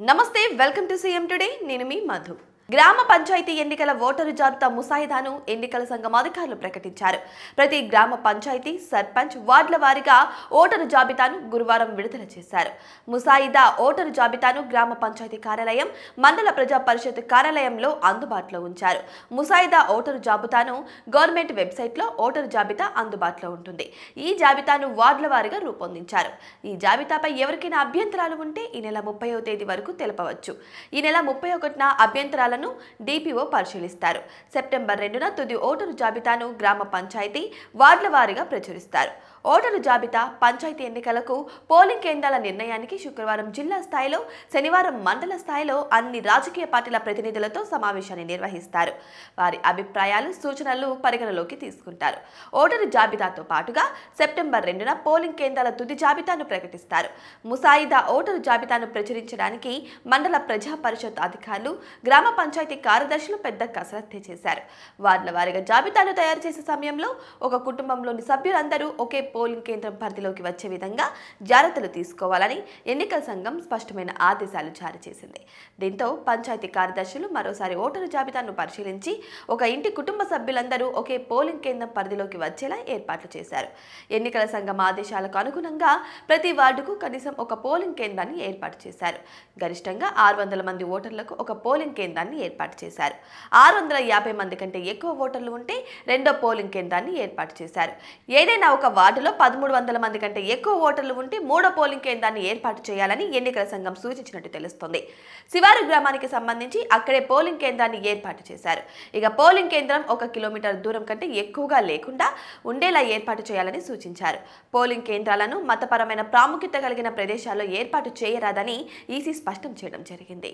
నమస్తే welcome to CM today నేను మీ మధు గ్రామ పంచాయతీ ఎన్నికల ఓటరు జాబితా ముసాయిదాను ఎన్నికల సంఘం అధికారులు ప్రకటించారు. ప్రతి గ్రామ పంచాయతీ సర్పంచ్ వార్డుల వారీగా ఓటరు జాబితాను గురువారం విడుదల చేశారు. ముసాయిదా ఓటరు జాబితాను గ్రామ పంచాయతీ కార్యాలయం, మండల ప్రజా పరిషత్ కార్యాలయంలో అందుబాటులో ఉంచారు. ముసాయిదా ఓటరు జాబితాను గవర్నమెంట్ వెబ్సైట్లో ఓటరు జాబితా అందుబాటులో ఉంటుంది. ఈ జాబితాను వార్డుల వారీగా రూపొందించారు. ఈ జాబితాపై ఎవరికైనా అభ్యంతరాలు ఉంటే ఈ నెల 30వ తేదీ వరకు తెలపవచ్చు. ఈ నెల 31న అభ్యంతరాలను డిపిఓ పరిశీలిస్తారు. సెప్టెంబర్ 2న తుది ఓటరు జాబితాను గ్రామ పంచాయతీ వార్డుల వారీగా ప్రచురిస్తారు. ఓటరు జాబితా పంచాయతీ ఎన్నికలకు పోలింగ్ కేంద్రాల నిర్ణయానికి శుక్రవారం జిల్లా స్థాయిలో, శనివారం మండల స్థాయిలో అన్ని రాజకీయ పార్టీల ప్రతినిధులతో సమావేశాన్ని నిర్వహిస్తారు. వారి అభిప్రాయాలు, సూచనలు పరిగణలోకి తీసుకుంటారు. ఓటరు జాబితాతో పాటుగా సెప్టెంబర్ 2న పోలింగ్ కేంద్రాల తుది జాబితాను ప్రకటిస్తారు. ముసాయిదా ఓటరు జాబితాను ప్రచురించడానికి మండల ప్రజా పరిషత్ అధికారులు, గ్రామ పంచాయతీ కార్యదర్శులు పెద్ద కసరత్తు చేశారు. వార్డుల వారీగా జాబితాను తయారు చేసే సమయంలో ఒక కుటుంబంలోని సభ్యులందరూ ఒకే పోలింగ్ కేంద్రం పరిధిలోకి వచ్చే విధంగా జాగ్రత్తలు తీసుకోవాలని ఎన్నికల సంఘం స్పష్టమైన ఆదేశాలు జారీ చేసింది. దీంతో పంచాయతీ కార్యదర్శులు మరోసారి ఓటరు జాబితాను పరిశీలించి ఒక ఇంటి కుటుంబ సభ్యులందరూ ఒకే పోలింగ్ కేంద్రం పరిధిలోకి వచ్చేలా ఏర్పాట్లు చేశారు. ఎన్నికల సంఘం ఆదేశాలకు అనుగుణంగా ప్రతి వార్డుకు కనీసం ఒక పోలింగ్ కేంద్రాన్ని ఏర్పాటు చేశారు. గరిష్టంగా 600 మంది ఓటర్లకు ఒక పోలింగ్ కేంద్రాన్ని ఏర్పాటు చేశారు. 650 మంది కంటే ఎక్కువ ఓటర్లు ఉంటే రెండో పోలింగ్ కేంద్రాన్ని ఏర్పాటు చేశారు. ఏదైనా ఒక వార్డులో 1300 మంది కంటే ఎక్కువ ఓటర్లు ఉంటే మూడో పోలింగ్ కేంద్రాన్ని ఏర్పాటు చేయాలని ఎన్నికల సంఘం సూచించినట్టు తెలుస్తోంది. శివారు గ్రామానికి సంబంధించి అక్కడే పోలింగ్ కేంద్రాన్ని ఏర్పాటు చేశారు. ఇక పోలింగ్ కేంద్రం 1 కిలోమీటర్ దూరం కంటే ఎక్కువగా లేకుండా ఉండేలా ఏర్పాటు చేయాలని సూచించారు. పోలింగ్ కేంద్రాలను మతపరమైన ప్రాముఖ్యత కలిగిన ప్రదేశాల్లో ఏర్పాటు చేయరాదని ఈసీ స్పష్టం చేయడం జరిగింది.